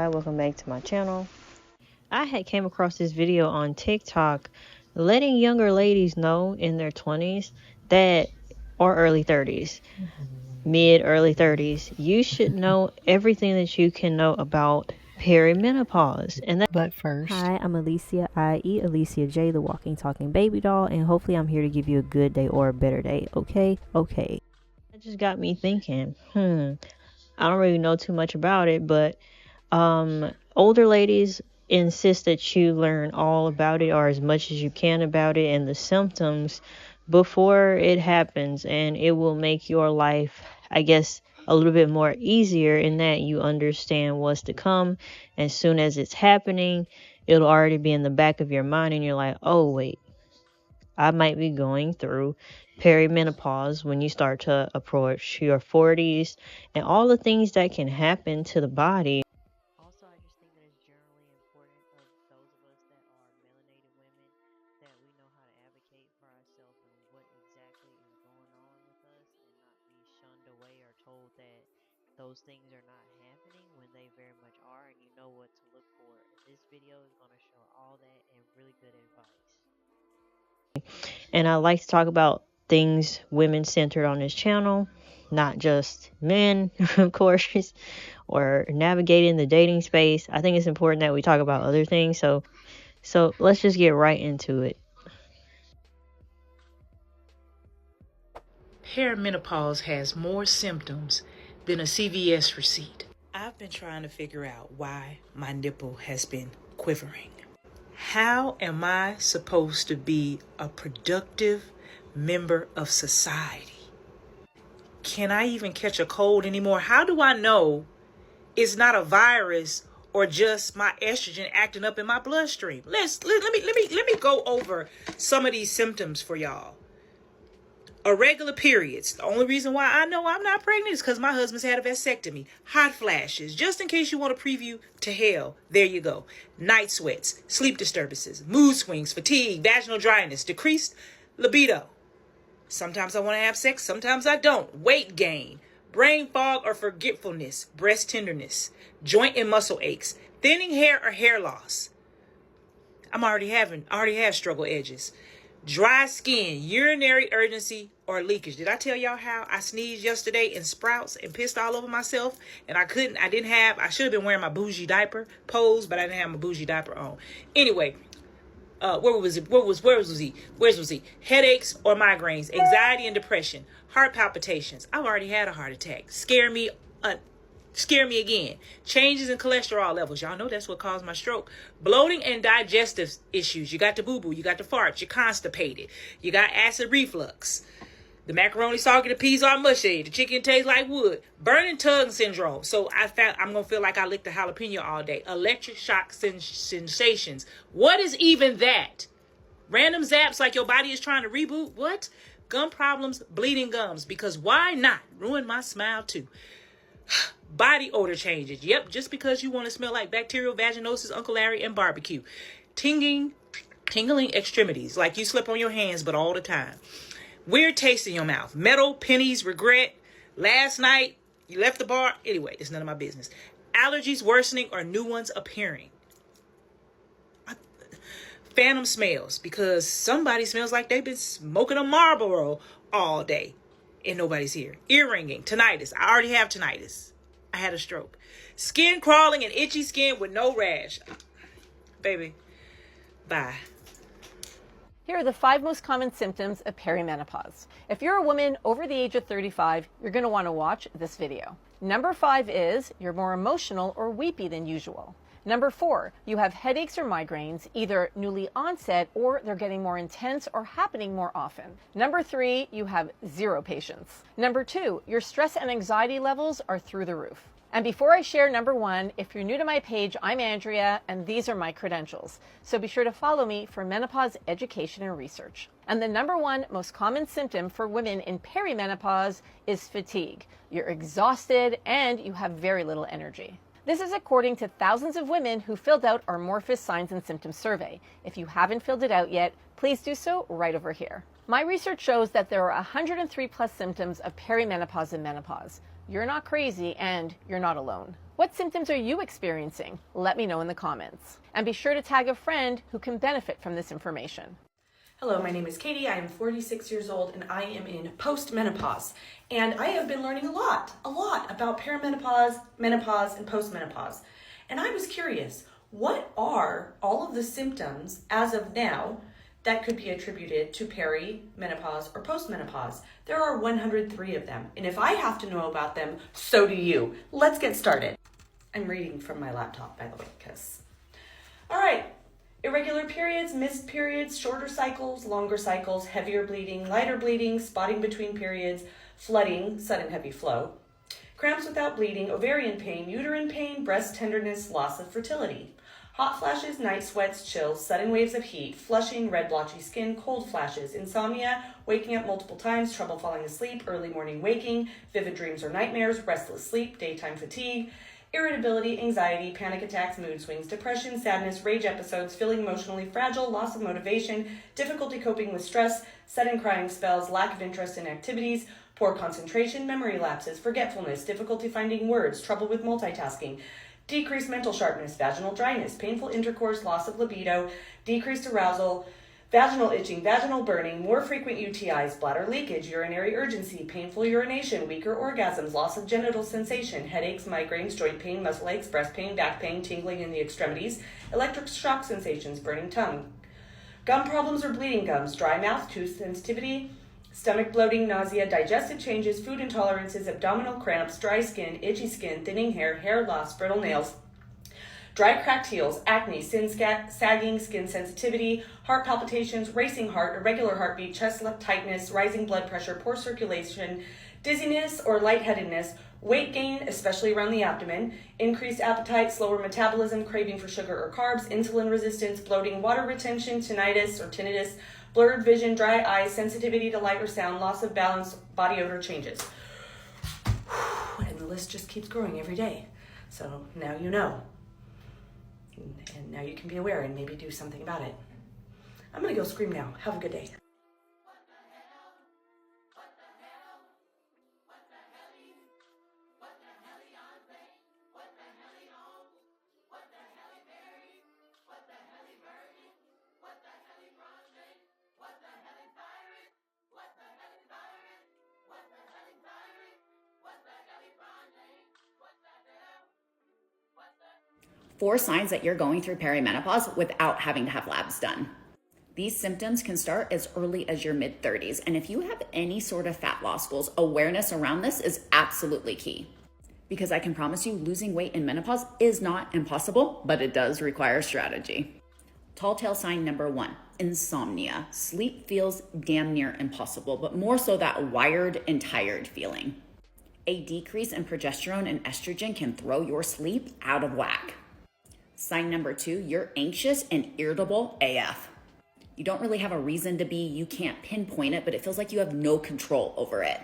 Hi, welcome back to my channel. I had came across this video on TikTok letting younger ladies know in their 20s that or early 30s, early 30s, you should know everything that you can know about perimenopause. But first, Hi, I'm Alicia, i.e. Alicia J, the walking, talking baby doll, and hopefully I'm here to give you a good day or a better day, okay? That just got me thinking, I don't really know too much about it, but older ladies insist that you learn all about it or as much as you can about it and the symptoms before it happens, and it will make your life, I guess, a little bit more easier in that you understand what's to come. As soon as it's happening, it'll already be in the back of your mind and you're like, oh wait, I might be going through perimenopause when you start to approach your 40s and all the things that can happen to the body. Also, I just think that it's generally important of those of us that are melanated women that we know how to advocate for ourselves and what exactly is going on with us and not be shunned away or told that those things are not happening when they very much are, and you know what to look for. This video is going to show all that and really good advice. And I like to talk about things women centered on this channel, not just men, of course, or navigating the dating space. I think it's important that we talk about other things. So let's just get right into it. Perimenopause has more symptoms than a CVS receipt. I've been trying to figure out why my nipple has been quivering. How am I supposed to be a productive member of society? Can I even catch a cold anymore? How do I know it's not a virus or just my estrogen acting up in my bloodstream? Let me go over some of these symptoms for y'all. Irregular periods. The only reason why I know I'm not pregnant is because my husband's had a vasectomy. Hot flashes. Just in case you want a preview to hell, there you go. Night sweats, sleep disturbances, mood swings, fatigue, vaginal dryness, decreased libido. Sometimes I want to have sex, sometimes I don't. Weight gain, brain fog or forgetfulness, breast tenderness, joint and muscle aches, thinning hair or hair loss. I already have struggle edges. Dry skin, urinary urgency, or leakage. Did I tell y'all how I sneezed yesterday in Sprouts and pissed all over myself? And I should have been wearing my bougie diaper pose, but I didn't have my bougie diaper on. Anyway, where was he? Headaches or migraines, anxiety and depression, heart palpitations. I've already had a heart attack. Scare me again. Changes in cholesterol levels. Y'all know that's what caused my stroke. Bloating and digestive issues. You got the boo-boo. You got the farts. You're constipated. You got acid reflux. The macaroni soggy, the peas are mushy. The chicken tastes like wood. Burning tongue syndrome. So I'm going to feel like I licked a jalapeno all day. Electric shock sensations. What is even that? Random zaps like your body is trying to reboot? What? Gum problems, bleeding gums. Because why not? Ruin my smile too. Body odor changes. Yep, just because you want to smell like bacterial vaginosis, Uncle Larry, and barbecue. Tingling extremities, like you slip on your hands, but all the time. Weird taste in your mouth. Metal, pennies, regret. Last night, you left the bar. Anyway, it's none of my business. Allergies worsening or new ones appearing. Phantom smells, because somebody smells like they've been smoking a Marlboro all day and nobody's here. Ear ringing, tinnitus. I already have tinnitus. I had a stroke. Skin crawling and itchy skin with no rash. Baby, bye. Here are the 5 most common symptoms of perimenopause. If you're a woman over the age of 35, you're going to want to watch this video. Number 5 is you're more emotional or weepy than usual. Number 4, you have headaches or migraines, either newly onset or they're getting more intense or happening more often. Number 3, you have 0 patience. Number 2, your stress and anxiety levels are through the roof. And before I share number 1, if you're new to my page, I'm Andrea, and these are my credentials. So be sure to follow me for menopause education and research. And the number 1 most common symptom for women in perimenopause is fatigue. You're exhausted and you have very little energy. This is according to thousands of women who filled out our Morphus Signs and Symptoms survey. If you haven't filled it out yet, please do so right over here. My research shows that there are 103 plus symptoms of perimenopause and menopause. You're not crazy and you're not alone. What symptoms are you experiencing? Let me know in the comments. And be sure to tag a friend who can benefit from this information. Hello, my name is Katie. I am 46 years old and I am in post-menopause. And I have been learning a lot about perimenopause, menopause, and postmenopause. And I was curious, what are all of the symptoms as of now that could be attributed to perimenopause or postmenopause? There are 103 of them. And if I have to know about them, so do you. Let's get started. I'm reading from my laptop, by the way, because... All right. Irregular periods, missed periods, shorter cycles, longer cycles, heavier bleeding, lighter bleeding, spotting between periods, flooding, sudden heavy flow, cramps without bleeding, ovarian pain, uterine pain, breast tenderness, loss of fertility, hot flashes, night sweats, chills, sudden waves of heat, flushing, red blotchy skin, cold flashes, insomnia, waking up multiple times, trouble falling asleep, early morning waking, vivid dreams or nightmares, restless sleep, daytime fatigue, irritability, anxiety, panic attacks, mood swings, depression, sadness, rage episodes, feeling emotionally fragile, loss of motivation, difficulty coping with stress, sudden crying spells, lack of interest in activities, poor concentration, memory lapses, forgetfulness, difficulty finding words, trouble with multitasking, decreased mental sharpness, vaginal dryness, painful intercourse, loss of libido, decreased arousal, vaginal itching, vaginal burning, more frequent UTIs, bladder leakage, urinary urgency, painful urination, weaker orgasms, loss of genital sensation, headaches, migraines, joint pain, muscle aches, breast pain, back pain, tingling in the extremities, electric shock sensations, burning tongue, gum problems or bleeding gums, dry mouth, tooth sensitivity, stomach bloating, nausea, digestive changes, food intolerances, abdominal cramps, dry skin, itchy skin, thinning hair, hair loss, brittle nails, dry cracked heels, acne, sagging, skin sensitivity, heart palpitations, racing heart, irregular heartbeat, chest tightness, rising blood pressure, poor circulation, dizziness or lightheadedness, weight gain, especially around the abdomen, increased appetite, slower metabolism, craving for sugar or carbs, insulin resistance, bloating, water retention, tinnitus or tinnitus, blurred vision, dry eyes, sensitivity to light or sound, loss of balance, body odor changes. And the list just keeps growing every day. So now you know. And now you can be aware and maybe do something about it. I'm going to go scream now. Have a good day. Four signs that you're going through perimenopause without having to have labs done. These symptoms can start as early as your mid-30s, and if you have any sort of fat loss goals, awareness around this is absolutely key. Because I can promise you, losing weight in menopause is not impossible, but it does require strategy. Tall tale sign number 1, insomnia. Sleep feels damn near impossible, but more so that wired and tired feeling. A decrease in progesterone and estrogen can throw your sleep out of whack. Sign number 2, you're anxious and irritable AF. You don't really have a reason to be, you can't pinpoint it, but it feels like you have no control over it.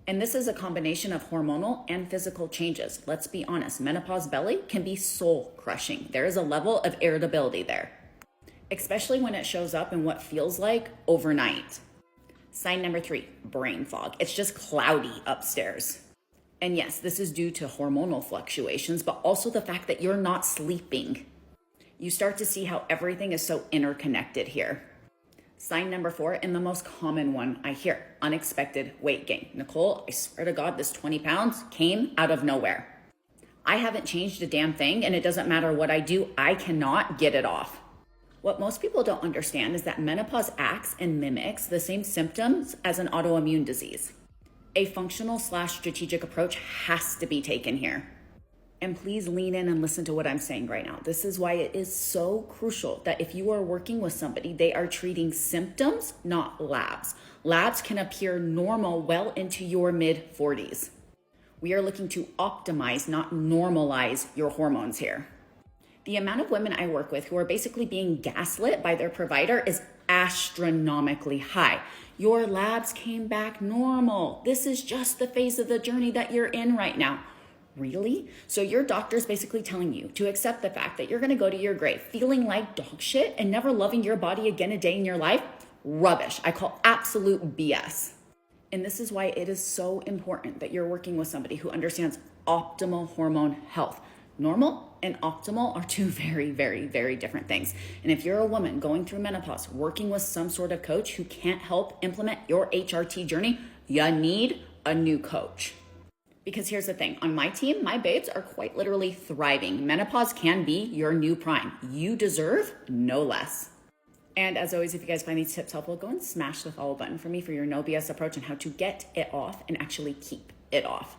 And this is a combination of hormonal and physical changes. Let's be honest, menopause belly can be soul crushing. There is a level of irritability there, especially when it shows up in what feels like overnight. Sign number 3, brain fog. It's just cloudy upstairs. And yes, this is due to hormonal fluctuations, but also the fact that you're not sleeping. You start to see how everything is so interconnected here. Sign number 4, and the most common one I hear, unexpected weight gain. Nicole, I swear to God, this 20 pounds came out of nowhere. I haven't changed a damn thing, and it doesn't matter what I do, I cannot get it off. What most people don't understand is that menopause acts and mimics the same symptoms as an autoimmune disease. A functional/strategic approach has to be taken here. And please lean in and listen to what I'm saying right now. This is why it is so crucial that if you are working with somebody, they are treating symptoms, not labs. Labs can appear normal well into your mid-40s. We are looking to optimize, not normalize your hormones here. The amount of women I work with who are basically being gaslit by their provider is astronomically high. Your labs came back normal. This is just the phase of the journey that you're in right now. Really? So your doctor's basically telling you to accept the fact that you're going to go to your grave feeling like dog shit and never loving your body again a day in your life? Rubbish. I call absolute BS. And this is why it is so important that you're working with somebody who understands optimal hormone health. Normal and optimal are two very, very, very different things. And if you're a woman going through menopause, working with some sort of coach who can't help implement your HRT journey, you need a new coach. Because here's the thing, on my team, my babes are quite literally thriving. Menopause can be your new prime. You deserve no less. And as always, if you guys find these tips helpful, go and smash the follow button for me for your no BS approach on how to get it off and actually keep it off.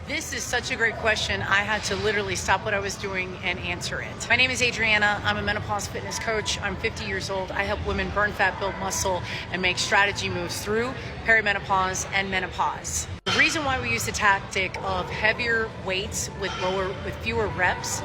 This is such a great question. I had to literally stop what I was doing and answer it. My name is Adriana. I'm a menopause fitness coach. I'm 50 years old. I help women burn fat, build muscle, and make strategy moves through perimenopause and menopause. The reason why we use the tactic of heavier weights with fewer reps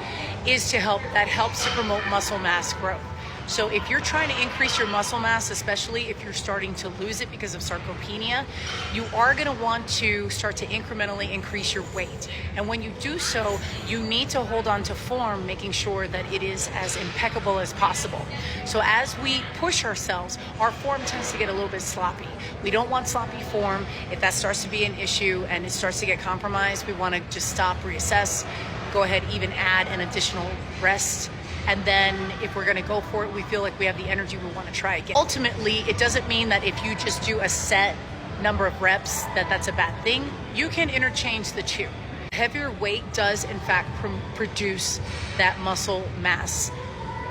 is helps to promote muscle mass growth. So if you're trying to increase your muscle mass, especially if you're starting to lose it because of sarcopenia, you are going to want to start to incrementally increase your weight. And when you do so, you need to hold on to form, making sure that it is as impeccable as possible. So as we push ourselves, our form tends to get a little bit sloppy. We don't want sloppy form. If that starts to be an issue and it starts to get compromised, we want to just stop, reassess, go ahead, even add an additional rest. And then if we're going to go for it, we feel like we have the energy, we want to try again. Ultimately, it doesn't mean that if you just do a set number of reps, that's a bad thing. You can interchange the two. Heavier weight does, in fact, produce that muscle mass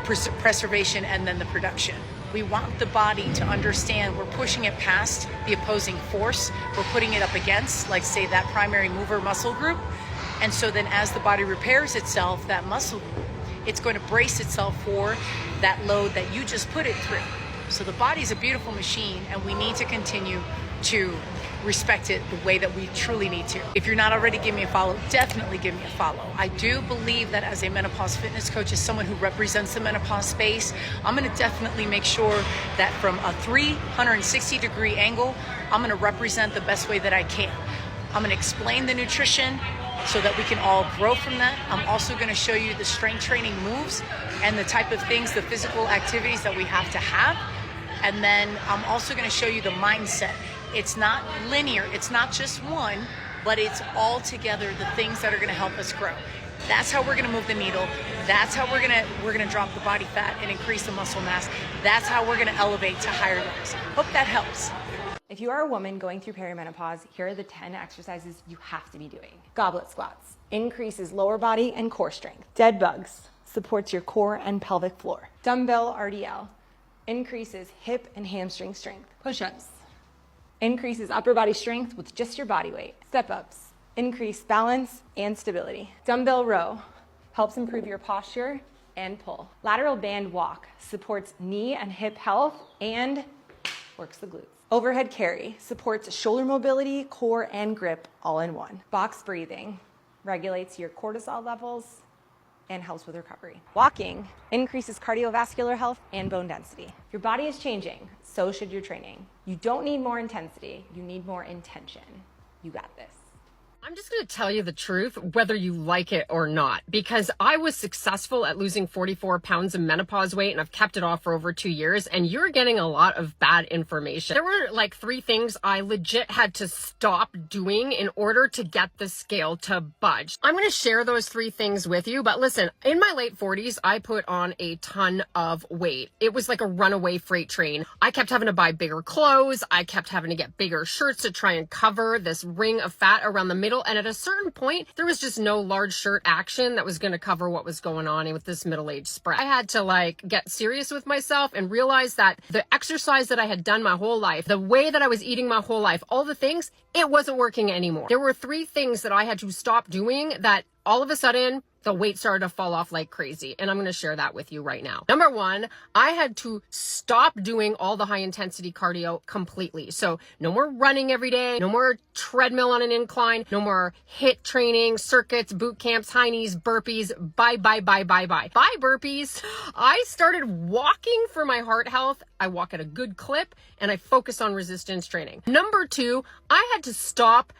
preservation and then the production. We want the body to understand we're pushing it past the opposing force. We're putting it up against, like, say, that primary mover muscle group. And so then as the body repairs itself, that muscle group, it's going to brace itself for that load that you just put it through. So the body's a beautiful machine, and we need to continue to respect it the way that we truly need to. If you're not already, give me a follow. Definitely give me a follow. I do believe that as a menopause fitness coach, as someone who represents the menopause space, I'm going to definitely make sure that from a 360-degree angle, I'm going to represent the best way that I can. I'm going to explain the nutrition so that we can all grow from that. I'm also going to show you the strength training moves and the type of things, the physical activities that we have to have. And then I'm also going to show you the mindset. It's not linear. It's not just one, but it's all together the things that are going to help us grow. That's how we're going to move the needle. That's how we're going to drop the body fat and increase the muscle mass. That's how we're going to elevate to higher levels. Hope that helps. If you are a woman going through perimenopause, here are the 10 exercises you have to be doing. Goblet squats increases lower body and core strength. Dead bugs supports your core and pelvic floor. Dumbbell RDL increases hip and hamstring strength. Push-ups increases upper body strength with just your body weight. Step-ups increase balance and stability. Dumbbell row helps improve your posture and pull. Lateral band walk supports knee and hip health and works the glutes. Overhead carry supports shoulder mobility, core, and grip all in one. Box breathing regulates your cortisol levels and helps with recovery. Walking increases cardiovascular health and bone density. Your body is changing, so should your training. You don't need more intensity, you need more intention. You got this. I'm just going to tell you the truth, whether you like it or not, because I was successful at losing 44 pounds of menopause weight, and I've kept it off for over 2 years, and you're getting a lot of bad information. There were like 3 things I legit had to stop doing in order to get the scale to budge. I'm going to share those 3 things with you, but listen, in my late 40s, I put on a ton of weight. It was like a runaway freight train. I kept having to buy bigger clothes. I kept having to get bigger shirts to try and cover this ring of fat around the middle. And at a certain point, there was just no large shirt action that was going to cover what was going on with this middle-aged spread. I had to get serious with myself and realize that the exercise that I had done my whole life, the way that I was eating my whole life, all the things, it wasn't working anymore. There were 3 things that I had to stop doing that all of a sudden, the weight started to fall off like crazy. And I'm going to share that with you right now. Number 1, I had to stop doing all the high intensity cardio completely. So no more running every day, no more treadmill on an incline, no more HIIT training, circuits, boot camps, high knees, burpees, bye. Bye burpees. I started walking for my heart health. I walk at a good clip and I focus on resistance training. Number 2, I had to stop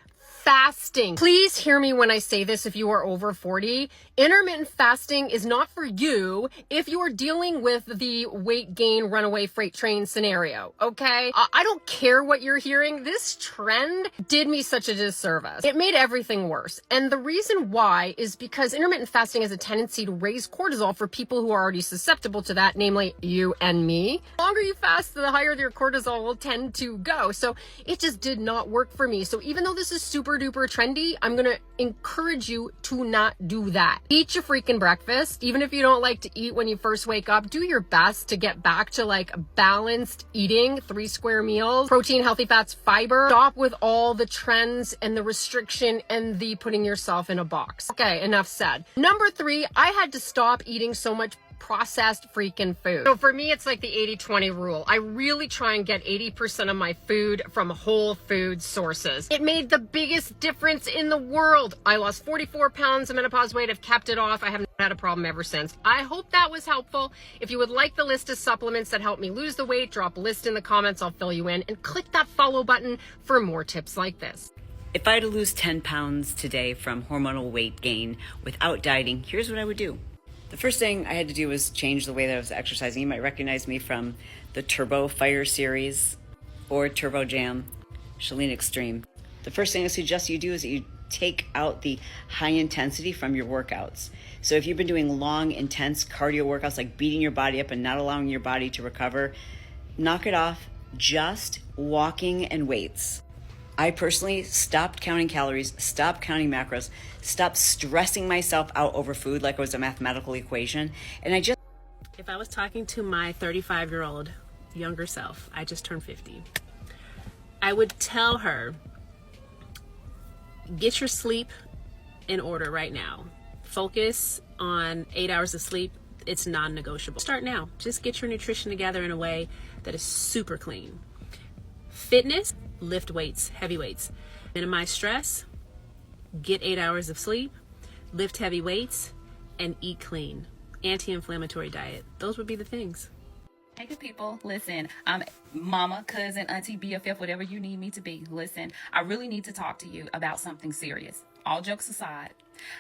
fasting. Please hear me when I say this if you are over 40. Intermittent fasting is not for you if you are dealing with the weight gain runaway freight train scenario, okay? I don't care what you're hearing. This trend did me such a disservice. It made everything worse. And the reason why is because intermittent fasting has a tendency to raise cortisol for people who are already susceptible to that, namely you and me. The longer you fast, the higher your cortisol will tend to go. So it just did not work for me. So even though this is super duper trendy, I'm gonna encourage you to not do that. Eat your freaking breakfast. Even if you don't like to eat when you first wake up, do your best to get back to like balanced eating, 3 square meals, protein, healthy fats, fiber. Stop with all the trends and the restriction and the putting yourself in a box. Okay, enough said. Number 3, I had to stop eating so much processed freaking food. So for me, it's like the 80-20 rule. I really try and get 80% of my food from whole food sources. It made the biggest difference in the world. I lost 44 pounds of menopause weight. I've kept it off. I haven't had a problem ever since. I hope that was helpful. If you would like the list of supplements that help me lose the weight, drop a list in the comments. I'll fill you in, and click that follow button for more tips like this. If I had to lose 10 pounds today from hormonal weight gain without dieting, here's what I would do. The first thing I had to do was change the way that I was exercising. You might recognize me from the Turbo Fire series or Turbo Jam, Chalene Extreme. The first thing I suggest you do is that you take out the high intensity from your workouts. So if you've been doing long, intense cardio workouts, like beating your body up and not allowing your body to recover, knock it off. Just walking and weights. I personally stopped counting calories, stopped counting macros, stopped stressing myself out over food like it was a mathematical equation. And if I was talking to my 35-year-old younger self, I just turned 50, I would tell her, get your sleep in order right now. Focus on 8 hours of sleep. It's non-negotiable. Start now. Just get your nutrition together in a way that is super clean. Fitness, lift weights, heavy weights. Minimize stress, get 8 hours of sleep, lift heavy weights, and eat clean. Anti-inflammatory diet. Those would be the things. Hey, good people. Listen, I'm mama, cousin, auntie, BFF, whatever you need me to be. Listen, I really need to talk to you about something serious. All jokes aside,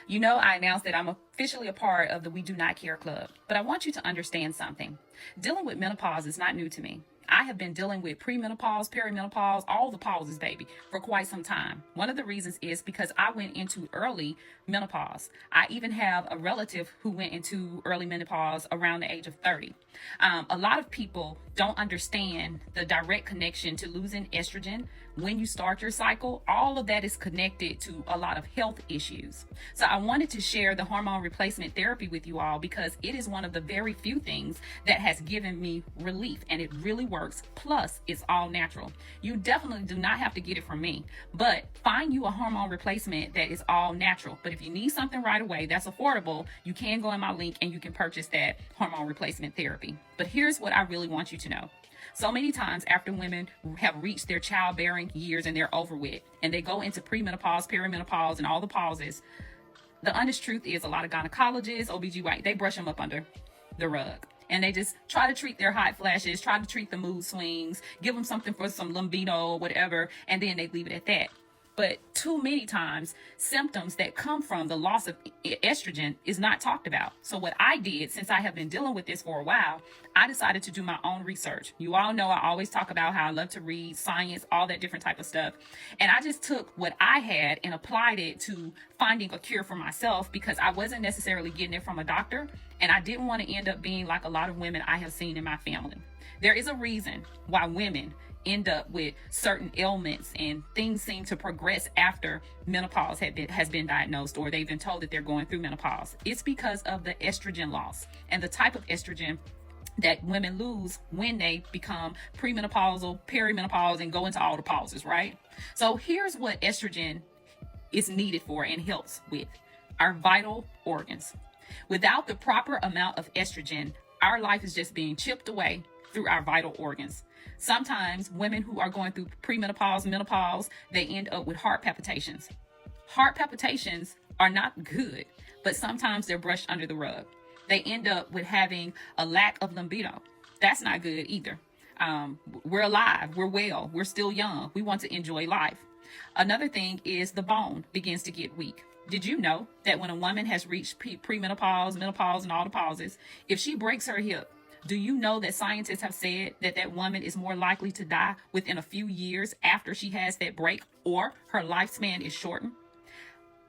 you know I announced that I'm officially a part of the We Do Not Care Club, but I want you to understand something. Dealing with menopause is not new to me. I have been dealing with premenopause, perimenopause, all the pauses, baby, for quite some time. One of the reasons is because I went into early menopause. I even have a relative who went into early menopause around the age of 30. A lot of people don't understand the direct connection to losing estrogen when you start your cycle. All of that is connected to a lot of health issues. So I wanted to share the hormone replacement therapy with you all because it is one of the very few things that has given me relief, and it really works. Plus, it's all natural. You definitely do not have to get it from me, but find you a hormone replacement that is all natural. But if you need something right away that's affordable, you can go in my link and you can purchase that hormone replacement therapy. But here's what I really want you to know. So many times after women have reached their childbearing years and they're over with, and they go into premenopause, perimenopause, and all the pauses, the honest truth is a lot of gynecologists, OBGYN, they brush them up under the rug. And they just try to treat their hot flashes, try to treat the mood swings, give them something for some libido, whatever, and then they leave it at that. But too many times, symptoms that come from the loss of estrogen is not talked about. So what I did, since I have been dealing with this for a while, I decided to do my own research. You all know I always talk about how I love to read science, all that different type of stuff. And I just took what I had and applied it to finding a cure for myself because I wasn't necessarily getting it from a doctor. And I didn't want to end up being like a lot of women I have seen in my family. There is a reason why women end up with certain ailments and things seem to progress after menopause has been diagnosed or they've been told that they're going through menopause. It's because of the estrogen loss and the type of estrogen that women lose when they become premenopausal, perimenopause, and go into all the pauses, right? So here's what estrogen is needed for and helps with: our vital organs. Without the proper amount of estrogen, our life is just being chipped away through our vital organs. Sometimes women who are going through premenopause, menopause, they end up with heart palpitations. Heart palpitations are not good, but sometimes they're brushed under the rug. They end up with having a lack of libido. That's not good either. We're alive, we're well, we're still young. We want to enjoy life. Another thing is the bone begins to get weak. Did you know that when a woman has reached premenopause, menopause, and all the pauses, if she breaks her hip, do you know that scientists have said that that woman is more likely to die within a few years after she has that break, or her lifespan is shortened?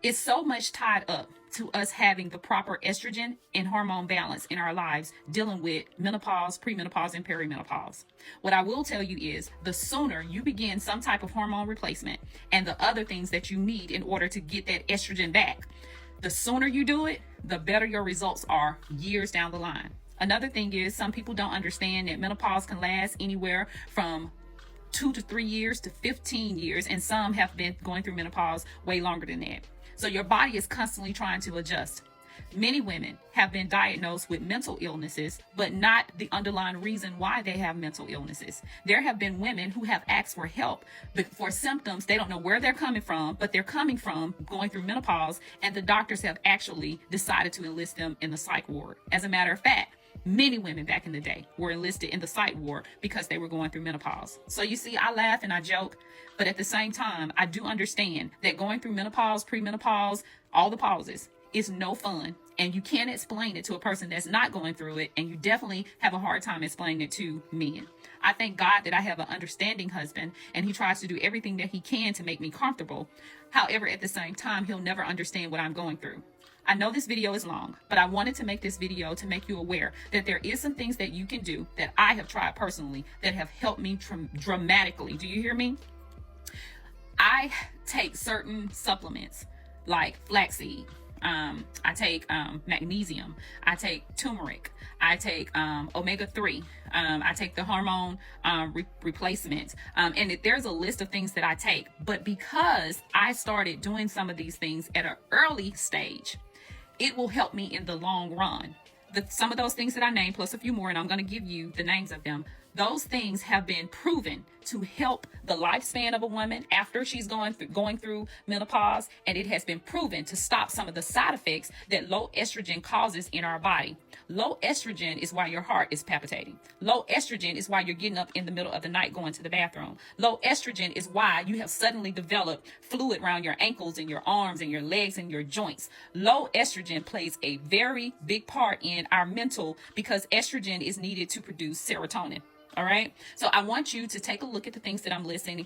It's so much tied up to us having the proper estrogen and hormone balance in our lives, dealing with menopause, premenopause, and perimenopause. What I will tell you is the sooner you begin some type of hormone replacement and the other things that you need in order to get that estrogen back, the sooner you do it, the better your results are years down the line. Another thing is some people don't understand that menopause can last anywhere from 2 to 3 years to 15 years, and some have been going through menopause way longer than that. So your body is constantly trying to adjust. Many women have been diagnosed with mental illnesses, but not the underlying reason why they have mental illnesses. There have been women who have asked for help, but for symptoms, they don't know where they're coming from, but they're coming from going through menopause, and the doctors have actually decided to enlist them in the psych ward. As a matter of fact, many women back in the day were enlisted in the psych ward because they were going through menopause. So you see, I laugh and I joke, but at the same time, I do understand that going through menopause, premenopause, all the pauses is no fun. And you can't explain it to a person that's not going through it. And you definitely have a hard time explaining it to men. I thank God that I have an understanding husband, and he tries to do everything that he can to make me comfortable. However, at the same time, he'll never understand what I'm going through. I know this video is long, but I wanted to make this video to make you aware that there is some things that you can do that I have tried personally that have helped me dramatically. Do you hear me? I take certain supplements like flaxseed. I take magnesium. I take turmeric. I take omega-3. I take the hormone replacement. And there's a list of things that I take. But because I started doing some of these things at an early stage, it will help me in the long run. Some of those things that I named, plus a few more, and I'm going to give you the names of them, those things have been proven to help the lifespan of a woman after she's going through menopause, and it has been proven to stop some of the side effects that low estrogen causes in our body. Low estrogen is why your heart is palpitating. Low estrogen is why you're getting up in the middle of the night going to the bathroom. Low estrogen is why you have suddenly developed fluid around your ankles and your arms and your legs and your joints. Low estrogen plays a very big part in our mental, because estrogen is needed to produce serotonin. All right. So I want you to take a look at the things that I'm listing,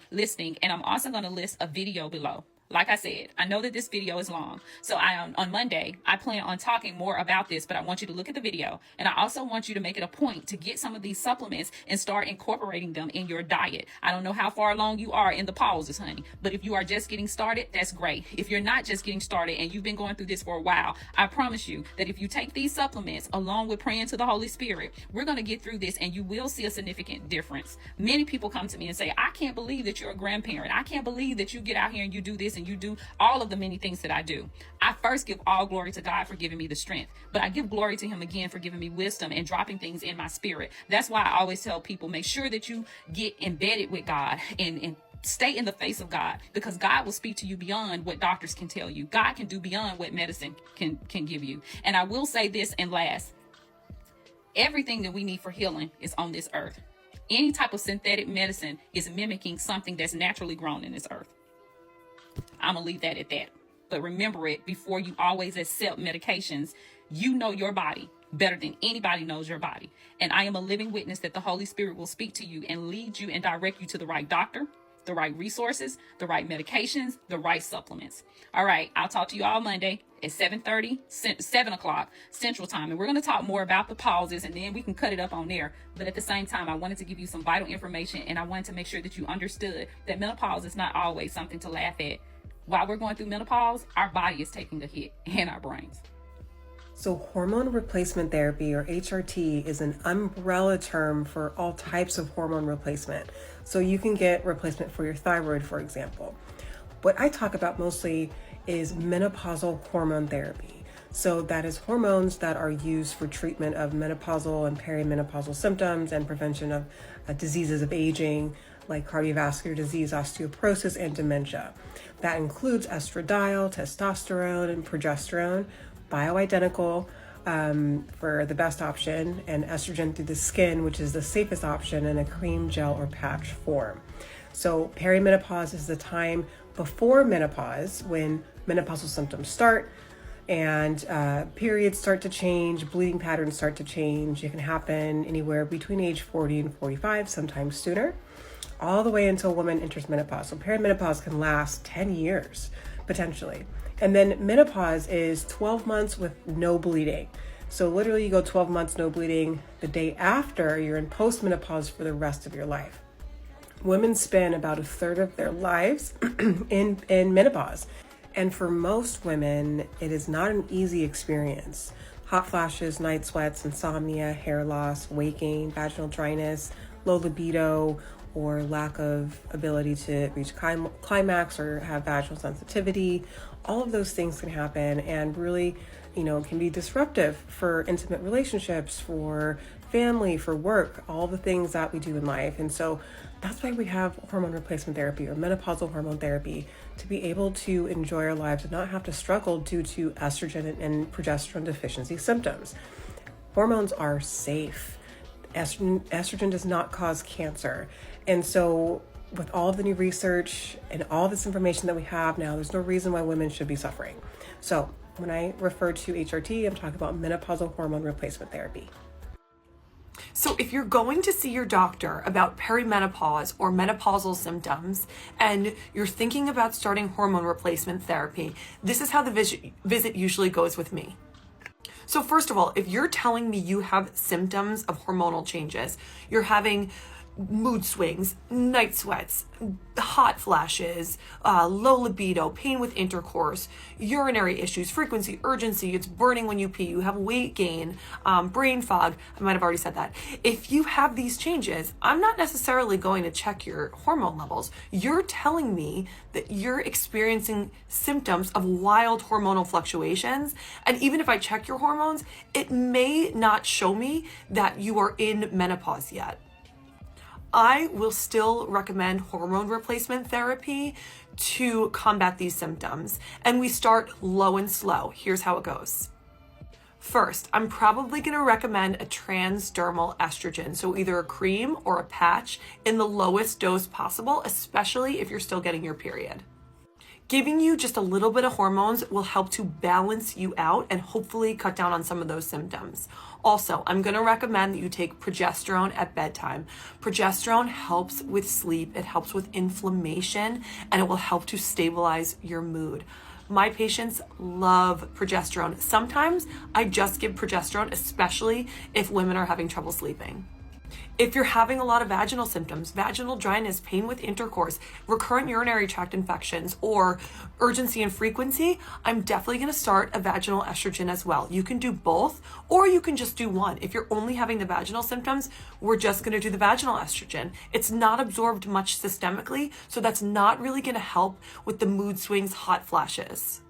and I'm also going to list a video below. Like I said, I know that this video is long. So on Monday, I plan on talking more about this, but I want you to look at the video. And I also want you to make it a point to get some of these supplements and start incorporating them in your diet. I don't know how far along you are in the pauses, honey, but if you are just getting started, that's great. If you're not just getting started and you've been going through this for a while, I promise you that if you take these supplements along with praying to the Holy Spirit, we're going to get through this and you will see a significant difference. Many people come to me and say, I can't believe that you're a grandparent. I can't believe that you get out here and you do this and you do all of the many things that I do. I first give all glory to God for giving me the strength, but I give glory to him again for giving me wisdom and dropping things in my spirit. That's why I always tell people, make sure that you get embedded with God and stay in the face of God, because God will speak to you beyond what doctors can tell you. God can do beyond what medicine can give you. And I will say this, and last, everything that we need for healing is on this earth. Any type of synthetic medicine is mimicking something that's naturally grown in this earth. I'm going to leave that at that. But remember it, before you always accept medications, you know your body better than anybody knows your body. And I am a living witness that the Holy Spirit will speak to you and lead you and direct you to the right doctor, the right resources, the right medications, the right supplements. All right, I'll talk to you all Monday at 7 o'clock Central Time. And we're going to talk more about the pauses, and then we can cut it up on there. But at the same time, I wanted to give you some vital information, and I wanted to make sure that you understood that menopause is not always something to laugh at. While we're going through menopause, our body is taking a hit, and our brains. So hormone replacement therapy, or HRT, is an umbrella term for all types of hormone replacement. So you can get replacement for your thyroid, for example. What I talk about mostly is menopausal hormone therapy. So that is hormones that are used for treatment of menopausal and perimenopausal symptoms and prevention of diseases of aging, like cardiovascular disease, osteoporosis, and dementia. That includes estradiol, testosterone, and progesterone, bioidentical for the best option, and estrogen through the skin, which is the safest option, in a cream, gel, or patch form. So perimenopause is the time before menopause, when menopausal symptoms start and periods start to change, bleeding patterns start to change. It can happen anywhere between age 40 and 45, sometimes sooner, all the way until a woman enters menopause. So perimenopause can last 10 years, potentially. And then menopause is 12 months with no bleeding. So literally you go 12 months no bleeding. The day after, you're in postmenopause for the rest of your life. Women spend about a third of their lives in menopause. And for most women, it is not an easy experience. Hot flashes, night sweats, insomnia, hair loss, weight gain, vaginal dryness, low libido, or lack of ability to reach climax or have vaginal sensitivity. All of those things can happen and really, can be disruptive for intimate relationships, for family, for work, all the things that we do in life. And so that's why we have hormone replacement therapy or menopausal hormone therapy, to be able to enjoy our lives and not have to struggle due to estrogen and progesterone deficiency symptoms. Hormones are safe. Estrogen does not cause cancer. And so with all of the new research and all this information that we have now, there's no reason why women should be suffering. So when I refer to HRT, I'm talking about menopausal hormone replacement therapy. So if you're going to see your doctor about perimenopause or menopausal symptoms and you're thinking about starting hormone replacement therapy, this is how the visit usually goes with me. So first of all, if you're telling me you have symptoms of hormonal changes, you're having mood swings, night sweats, hot flashes, low libido, pain with intercourse, urinary issues, frequency, urgency, it's burning when you pee, you have weight gain, brain fog, I might have already said that. If you have these changes, I'm not necessarily going to check your hormone levels. You're telling me that you're experiencing symptoms of wild hormonal fluctuations. And even if I check your hormones, it may not show me that you are in menopause yet. I will still recommend hormone replacement therapy to combat these symptoms. And we start low and slow. Here's how it goes. First, I'm probably going to recommend a transdermal estrogen, so either a cream or a patch in the lowest dose possible, especially if you're still getting your period. Giving you just a little bit of hormones will help to balance you out and hopefully cut down on some of those symptoms. Also, I'm going to recommend that you take progesterone at bedtime. Progesterone helps with sleep, it helps with inflammation, and it will help to stabilize your mood. My patients love progesterone. Sometimes I just give progesterone, especially if women are having trouble sleeping. If you're having a lot of vaginal symptoms, vaginal dryness, pain with intercourse, recurrent urinary tract infections, or urgency and frequency, I'm definitely going to start a vaginal estrogen as well. You can do both, or you can just do one. If you're only having the vaginal symptoms, we're just going to do the vaginal estrogen. It's not absorbed much systemically, so that's not really going to help with the mood swings, hot flashes.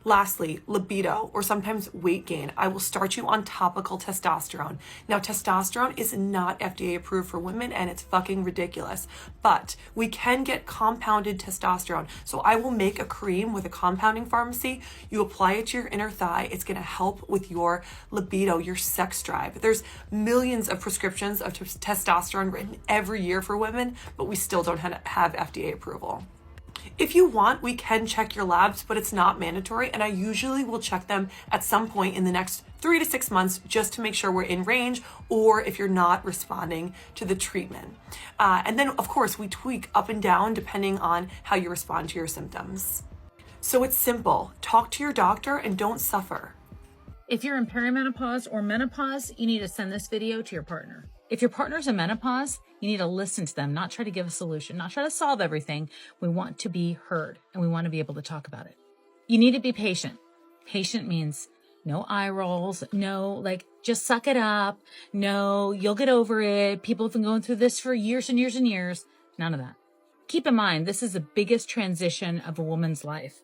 Lastly, libido, or sometimes weight gain. I will start you on topical testosterone. Now, testosterone is not FDA approved for women, and it's fucking ridiculous. But we can get compounded testosterone. So I will make a cream with a compounding pharmacy. You apply it to your inner thigh. It's going to help with your libido, your sex drive. There's millions of prescriptions of testosterone written every year for women, but we still don't have FDA approval. If you want, we can check your labs, but it's not mandatory, and I usually will check them at some point in the next 3 to 6 months just to make sure we're in range, or if you're not responding to the treatment. And then, of course, we tweak up and down depending on how you respond to your symptoms. So it's simple. Talk to your doctor and don't suffer. If you're in perimenopause or menopause, you need to send this video to your partner. If your partner's in menopause, you need to listen to them, not try to give a solution, not try to solve everything. We want to be heard, and we want to be able to talk about it. You need to be patient. Patient means no eye rolls, no, just suck it up. No, you'll get over it. People have been going through this for years and years and years. None of that. Keep in mind, this is the biggest transition of a woman's life.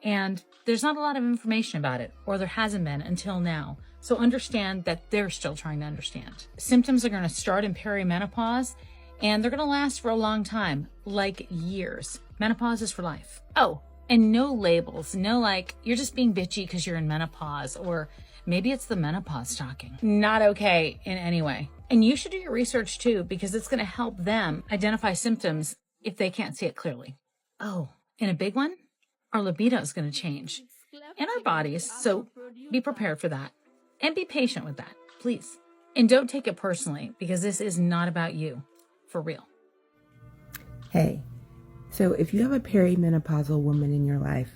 And there's not a lot of information about it, or there hasn't been until now. So understand that they're still trying to understand. Symptoms are going to start in perimenopause, and they're going to last for a long time, like years. Menopause is for life. Oh, and no labels. No, you're just being bitchy because you're in menopause, or maybe it's the menopause talking. Not okay in any way. And you should do your research too, because it's going to help them identify symptoms if they can't see it clearly. Oh, and a big one, our libido is going to change in our bodies. So be prepared for that and be patient with that, please. And don't take it personally, because this is not about you, for real. Hey, so if you have a perimenopausal woman in your life,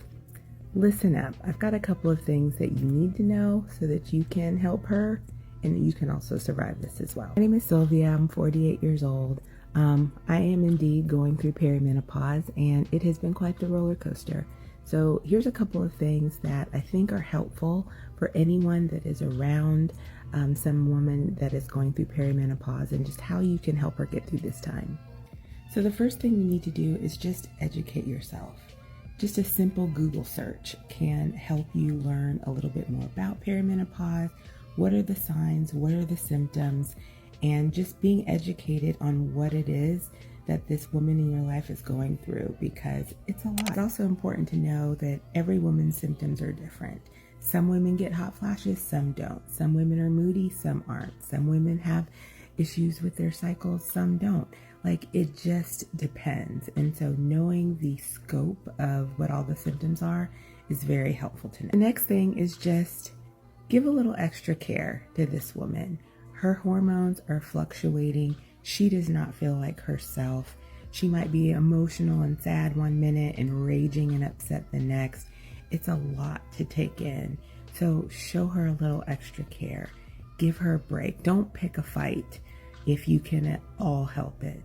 listen up. I've got a couple of things that you need to know so that you can help her and you can also survive this as well. My name is Sylvia. I'm 48 years old. I am indeed going through perimenopause, and it has been quite the roller coaster. So here's a couple of things that I think are helpful for anyone that is around some woman that is going through perimenopause, and just how you can help her get through this time. So the first thing you need to do is just educate yourself. Just a simple Google search can help you learn a little bit more about perimenopause. What are the signs? What are the symptoms? And just being educated on what it is that this woman in your life is going through, because it's a lot. It's also important to know that every woman's symptoms are different. Some women get hot flashes, some don't. Some women are moody, some aren't. Some women have issues with their cycles, some don't. Like, it just depends. And so knowing the scope of what all the symptoms are is very helpful to know. The next thing is just give a little extra care to this woman. Her hormones are fluctuating. She does not feel like herself. She might be emotional and sad one minute and raging and upset the next. It's a lot to take in. So show her a little extra care. Give her a break. Don't pick a fight if you can at all help it,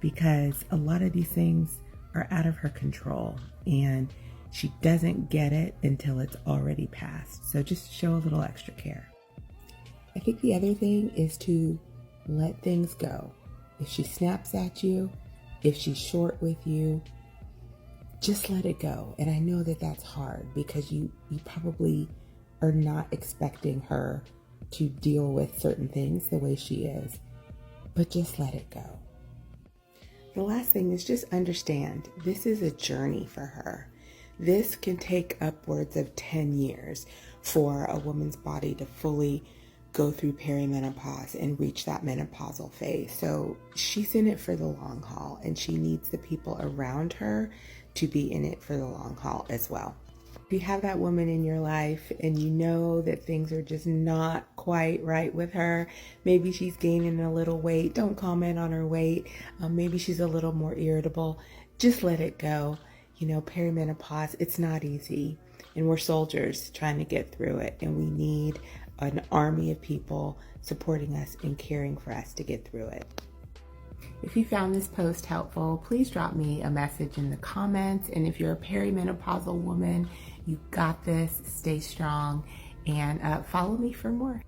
because a lot of these things are out of her control and she doesn't get it until it's already passed. So just show a little extra care. I think the other thing is to let things go. If she snaps at you, if she's short with you, just let it go. And I know that that's hard, because you probably are not expecting her to deal with certain things the way she is, but just let it go. The last thing is just understand this is a journey for her. This can take upwards of 10 years for a woman's body to fully go through perimenopause and reach that menopausal phase. So she's in it for the long haul, and she needs the people around her to be in it for the long haul as well. If you have that woman in your life and you know that things are just not quite right with her, maybe she's gaining a little weight, don't comment on her weight. Maybe she's a little more irritable. Just let it go. You know, perimenopause, it's not easy, and we're soldiers trying to get through it, and we need an army of people supporting us and caring for us to get through it. If you found this post helpful, please drop me a message in the comments. And if you're a perimenopausal woman, you got this, stay strong, and follow me for more.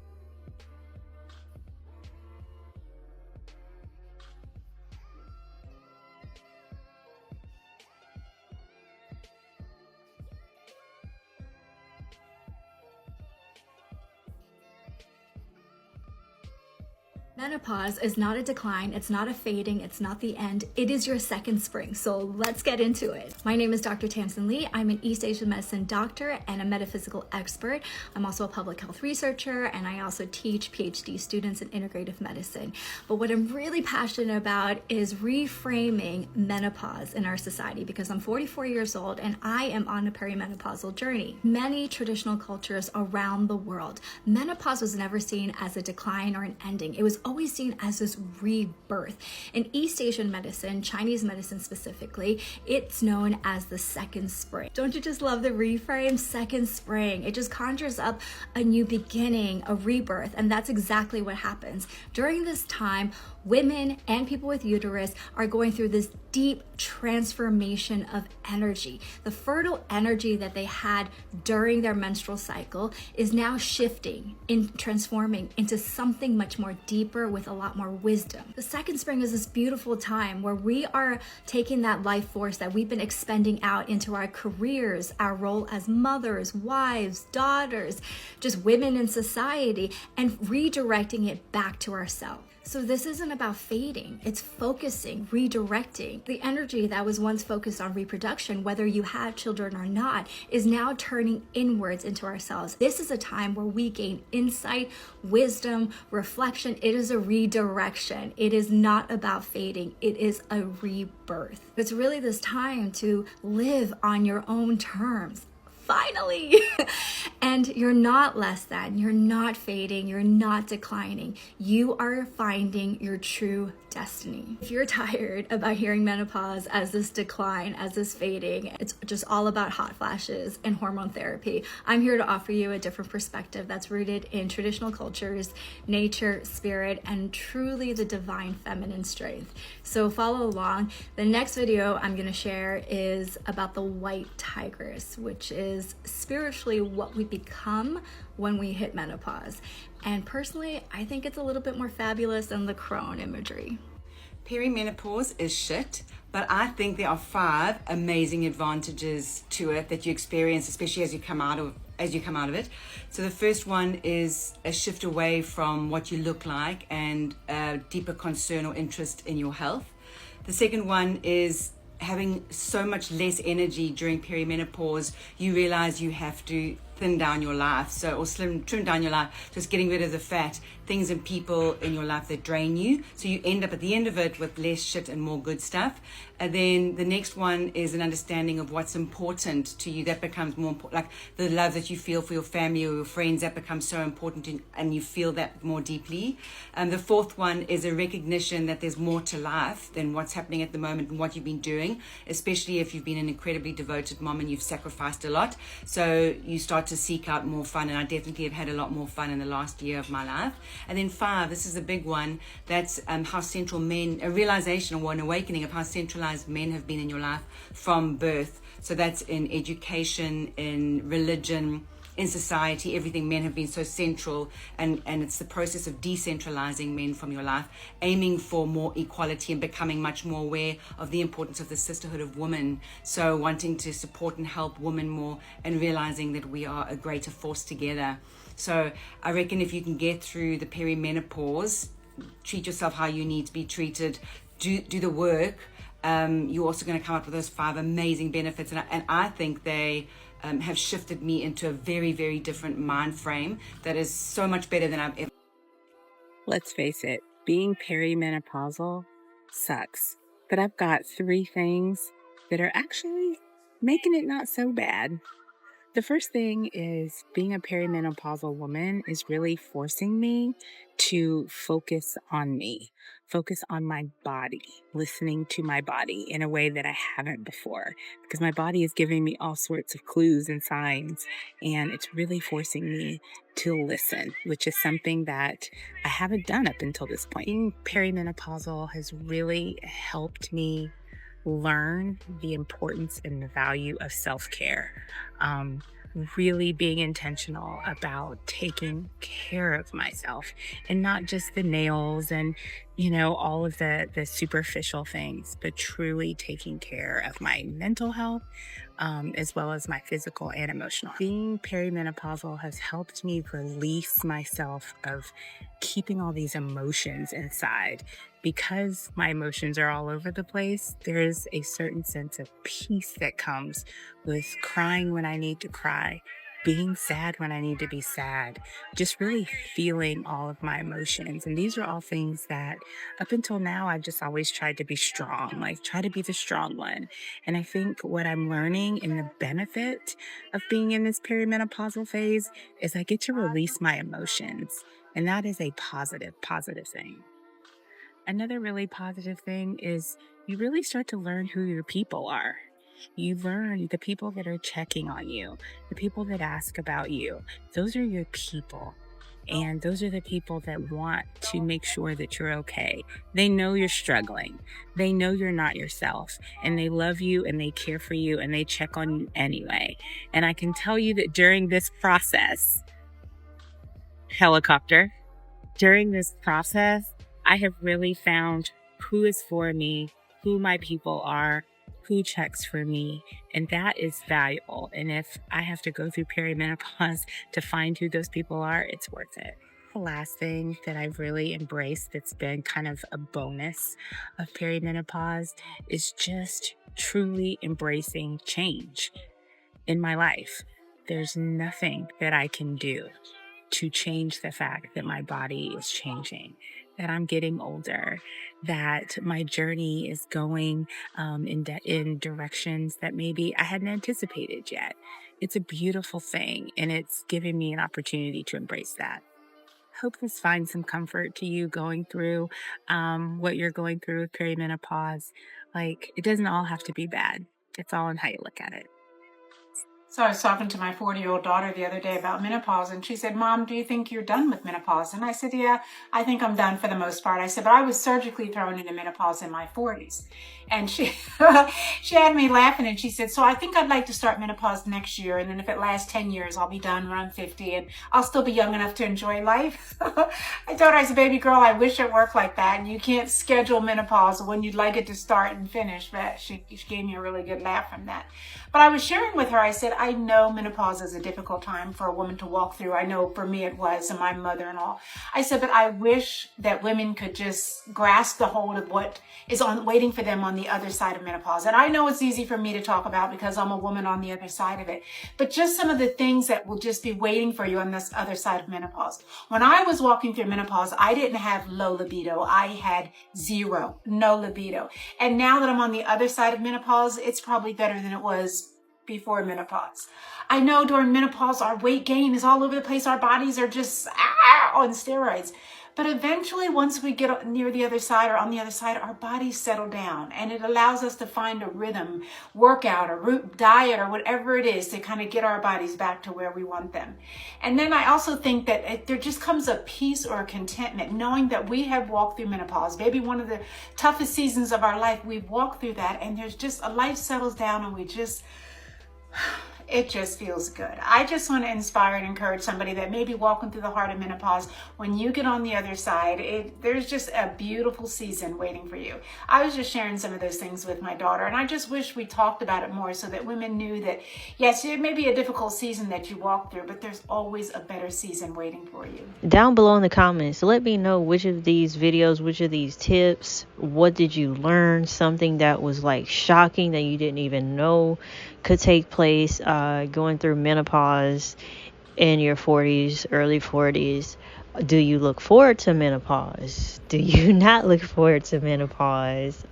Menopause is not a decline, it's not a fading, it's not the end, it is your second spring. So let's get into it. My name is Dr. Tamsin Lee. I'm an East Asian medicine doctor and a metaphysical expert. I'm also a public health researcher, and I also teach PhD students in integrative medicine. But what I'm really passionate about is reframing menopause in our society, because I'm 44 years old and I am on a perimenopausal journey. Many traditional cultures around the world, menopause was never seen as a decline or an ending. It was always seen as this rebirth. In East Asian medicine, Chinese medicine specifically, it's known as the second spring. Don't you just love the reframe? Second spring. It just conjures up a new beginning, a rebirth, and that's exactly what happens. During this time, women and people with uterus are going through this deep transformation of energy. The fertile energy that they had during their menstrual cycle is now shifting and transforming into something much more deeper with a lot more wisdom. The second spring is this beautiful time where we are taking that life force that we've been expending out into our careers, our role as mothers, wives, daughters, just women in society, and redirecting it back to ourselves. So this isn't about fading, it's focusing, redirecting. The energy that was once focused on reproduction, whether you had children or not, is now turning inwards into ourselves. This is a time where we gain insight, wisdom, reflection. It is a redirection. It is not about fading, it is a rebirth. It's really this time to live on your own terms. Finally! And you're not less than, you're not fading, you're not declining. You are finding your true destiny. If you're tired about hearing menopause as this decline, as this fading, it's just all about hot flashes and hormone therapy, I'm here to offer you a different perspective that's rooted in traditional cultures, nature, spirit, and truly the divine feminine strength. So follow along. The next video I'm going to share is about the white tigress, which is spiritually what we become when we hit menopause. And personally, I think it's a little bit more fabulous than the crone imagery. Perimenopause is shit, but I think there are 5 amazing advantages to it that you experience, especially as you come out of it. So the first one is a shift away from what you look like and a deeper concern or interest in your health. The second one is having so much less energy during perimenopause. You realize you have to thin down your life, trim down your life, just getting rid of the fat, things and people in your life that drain you. So you end up at the end of it with less shit and more good stuff. And then the next one is an understanding of what's important to you. That becomes more important, like the love that you feel for your family or your friends, that becomes so important and you feel that more deeply. The fourth one is a recognition that there's more to life than what's happening at the moment and what you've been doing, especially if you've been an incredibly devoted mom and you've sacrificed a lot. So you start to seek out more fun, and I definitely have had a lot more fun in the last year of my life. And then 5, this is a big one, that's how central men, a realization or an awakening of how centralized men have been in your life from birth. So that's in education, in religion, in society, everything. Men have been so central, and it's the process of decentralizing men from your life, aiming for more equality and becoming much more aware of the importance of the sisterhood of women. So wanting to support and help women more and realizing that we are a greater force together. So I reckon if you can get through the perimenopause, treat yourself how you need to be treated, do the work, you're also going to come up with those 5 amazing benefits. And I think they have shifted me into a very, very different mind frame that is so much better than I've ever. Let's face it, being perimenopausal sucks. But I've got 3 things that are actually making it not so bad. The first thing is being a perimenopausal woman is really forcing me to focus on me, focus on my body, listening to my body in a way that I haven't before, because my body is giving me all sorts of clues and signs, and it's really forcing me to listen, which is something that I haven't done up until this point. Being perimenopausal has really helped me learn the importance and the value of self-care. Really being intentional about taking care of myself, and not just the nails and, all of the superficial things, but truly taking care of my mental health, as well as my physical and emotional. Being perimenopausal has helped me release myself of keeping all these emotions inside. Because my emotions are all over the place, there's a certain sense of peace that comes with crying when I need to cry, being sad when I need to be sad, just really feeling all of my emotions. And these are all things that up until now, I've just always tried to be strong, like try to be the strong one. And I think what I'm learning in the benefit of being in this perimenopausal phase is I get to release my emotions. And that is a positive thing. Another really positive thing is you really start to learn who your people are. You learn the people that are checking on you, the people that ask about you. Those are your people. And those are the people that want to make sure that you're okay. They know you're struggling. They know you're not yourself. And they love you and they care for you and they check on you anyway. And I can tell you that during this process, during this process, I have really found who is for me, who my people are, who checks for me, and that is valuable. And if I have to go through perimenopause to find who those people are, it's worth it. the last thing that I've really embraced that's been kind of a bonus of perimenopause is just truly embracing change in my life. There's nothing that I can do to change the fact that my body is changing, that I'm getting older, that my journey is going in directions that maybe I hadn't anticipated yet. It's a beautiful thing, and it's giving me an opportunity to embrace that. Hope this finds some comfort to you going through what you're going through with perimenopause. Like, it doesn't all have to be bad. It's all in how you look at it. So I was talking to my 40-year-old daughter the other day about menopause, and she said, "Mom, do you think you're done with menopause?" And I said, "Yeah, I think I'm done for the most part." I said, "But I was surgically thrown into menopause in my 40s." And she she had me laughing, and she said, "So I think I'd like to start menopause next year, and then if it lasts 10 years, I'll be done when I'm 50, and I'll still be young enough to enjoy life." I told her, I said, "Baby girl, I wish it worked like that, and you can't schedule menopause when you'd like it to start and finish." But she gave me a really good laugh from that. But I was sharing with her, I said, I know menopause is a difficult time for a woman to walk through. I know for me it was, and my mother-in-law. I said, but I wish that women could just grasp the hold of what is waiting for them on the other side of menopause. And I know it's easy for me to talk about because I'm a woman on the other side of it. But just some of the things that will just be waiting for you on this other side of menopause. When I was walking through menopause, I didn't have low libido. I had no libido. And now that I'm on the other side of menopause, it's probably better than it was before menopause. I know during menopause, our weight gain is all over the place. Our bodies are just on steroids. But eventually, once we get near the other side or on the other side, our bodies settle down, and it allows us to find a rhythm, workout, or root diet, or whatever it is to kind of get our bodies back to where we want them. And then I also think that there just comes a peace or a contentment knowing that we have walked through menopause, maybe one of the toughest seasons of our life. We've walked through that, and there's just a life settles down, and it just feels good. I just want to inspire and encourage somebody that may be walking through the heart of menopause. When you get on the other side, there's just a beautiful season waiting for you. I was just sharing some of those things with my daughter, and I just wish we talked about it more so that women knew that, yes, it may be a difficult season that you walk through, but there's always a better season waiting for you. Down below in the comments, let me know which of these videos, which of these tips, what did you learn? Something that was like shocking that you didn't even know could take place going through menopause in your 40s, early 40s. Do you look forward to menopause? Do you not look forward to menopause?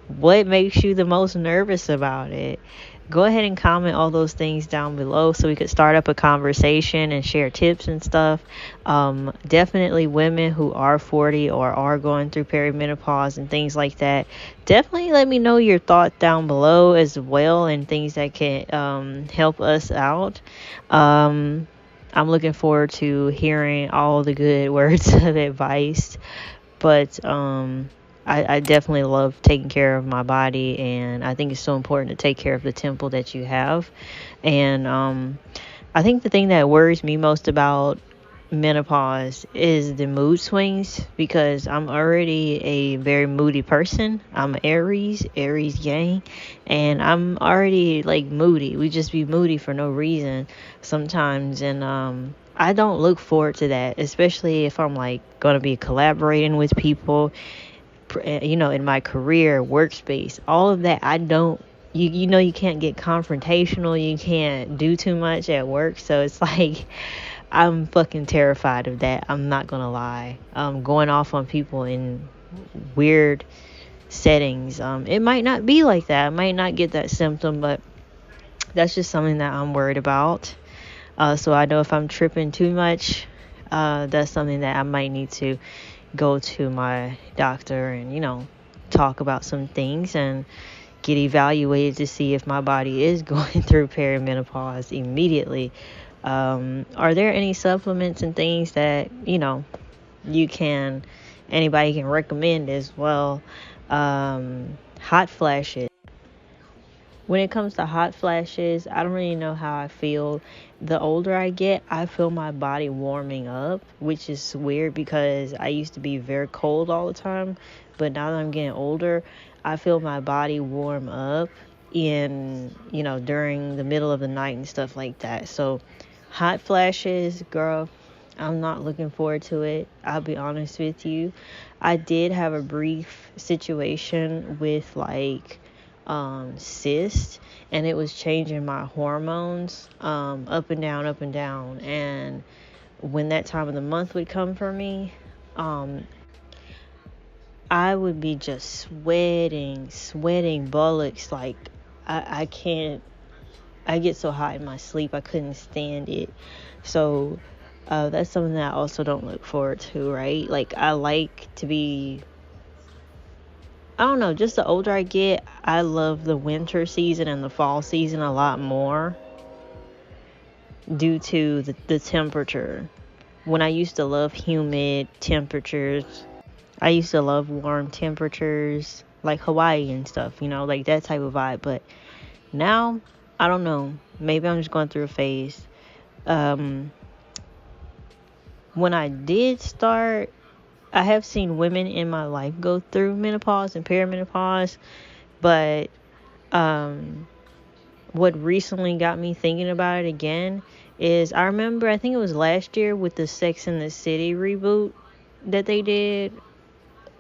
What makes you the most nervous about it? Go ahead and comment all those things down below so we could start up a conversation and share tips and stuff. Definitely women who are 40 or are going through perimenopause and things like that, definitely let me know your thoughts down below as well, and things that can help us out. I'm looking forward to hearing all the good words of advice, but I definitely love taking care of my body, and I think it's so important to take care of the temple that you have. And I think the thing that worries me most about menopause is the mood swings, because I'm already a very moody person. I'm Aries yang, and I'm already like moody. We just be moody for no reason sometimes, and I don't look forward to that, especially if I'm like gonna be collaborating with people, in my career, workspace, all of that. I don't, you can't get confrontational, you can't do too much at work, so it's like I'm fucking terrified of that. I'm not gonna lie. Going off on people in weird settings, it might not be like that, I might not get that symptom, but that's just something that I'm worried about. So I know if I'm tripping too much, that's something that I might need to go to my doctor and talk about some things and get evaluated to see if my body is going through perimenopause immediately. Are there any supplements and things that anybody can recommend as well? Hot flashes. When it comes to hot flashes, I don't really know how I feel. The older I get, I feel my body warming up, which is weird because I used to be very cold all the time. But now that I'm getting older, I feel my body warm up during the middle of the night and stuff like that. So hot flashes, girl, I'm not looking forward to it. I'll be honest with you. I did have a brief situation with like cyst, and it was changing my hormones up and down, up and down. And when that time of the month would come for me, I would be just sweating bullocks. Like I can't. I get so hot in my sleep, I couldn't stand it. So that's something that I also don't look forward to, right? Like, I like to be, I don't know, just the older I get, I love the winter season and the fall season a lot more due to the temperature. When I used to love humid temperatures, I used to love warm temperatures, like Hawaii and stuff, you know, like that type of vibe. But now, I don't know. Maybe I'm just going through a phase. When I did start, I have seen women in my life go through menopause and perimenopause, but what recently got me thinking about it again is I remember, I think it was last year with the Sex and the City reboot that they did,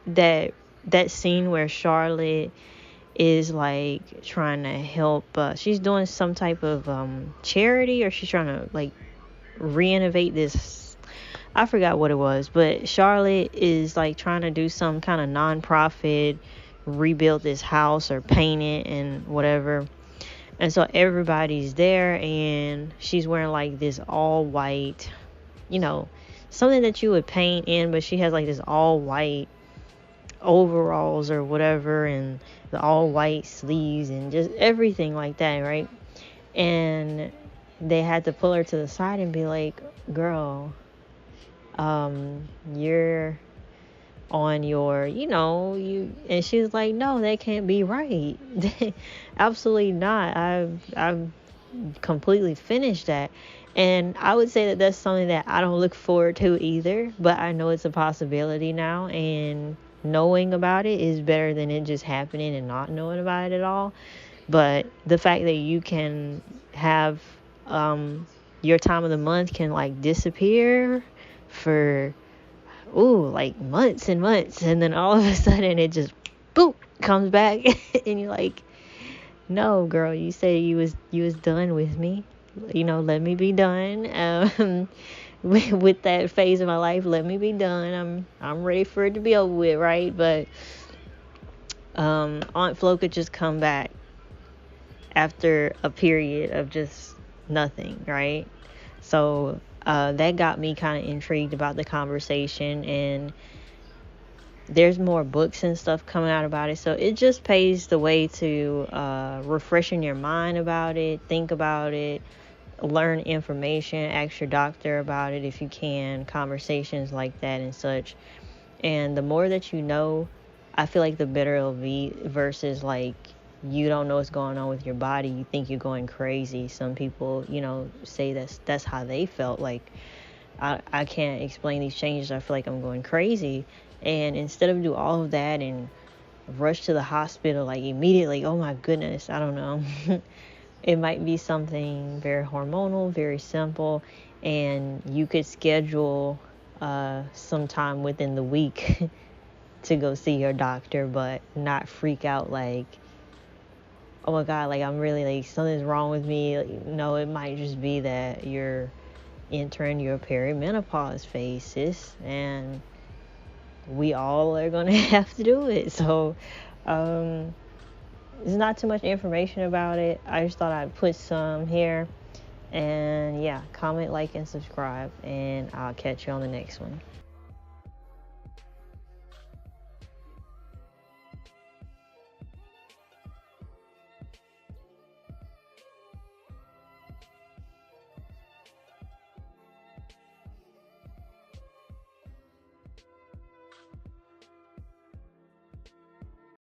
that scene where Charlotte is like trying to help, she's doing some type of charity, or she's trying to like renovate this, I forgot what it was, but Charlotte is like trying to do some kind of non-profit, rebuild this house or paint it and whatever. And so everybody's there, and she's wearing like this all white, you know, something that you would paint in, but she has like this all white overalls or whatever, and the all white sleeves and just everything like that, right? And they had to pull her to the side and be like, girl, you're on your, and she's like, no, that can't be right. Absolutely not. I've completely finished that. And I would say that that's something that I don't look forward to either, but I know it's a possibility now, and knowing about it is better than it just happening and not knowing about it at all. But the fact that you can have your time of the month can like disappear for like months and months, and then all of a sudden it just boop comes back and you're like, no girl, you said you was done with me, let me be done. With that phase of my life, let me be done. I'm ready for it to be over with, right? But Aunt Flo could just come back after a period of just nothing, right? So that got me kind of intrigued about the conversation, and there's more books and stuff coming out about it. So it just pays the way to refreshing your mind about it, think about it, learn information, ask your doctor about it if you can, conversations like that and such. And the more that you know, I feel like the better it'll be, versus like you don't know what's going on with your body, you think you're going crazy. Some people, say that's how they felt. Like, I can't explain these changes, I feel like I'm going crazy. And instead of do all of that and rush to the hospital like immediately, oh my goodness, I don't know. It might be something very hormonal, very simple, and you could schedule sometime within the week to go see your doctor, but not freak out like, oh my God, like I'm really like something's wrong with me. Like, no, it might just be that you're entering your perimenopause phase, sis, and we all are gonna have to do it. So there's not too much information about it. I just thought I'd put some here. And yeah, comment, like, and subscribe, and I'll catch you on the next one.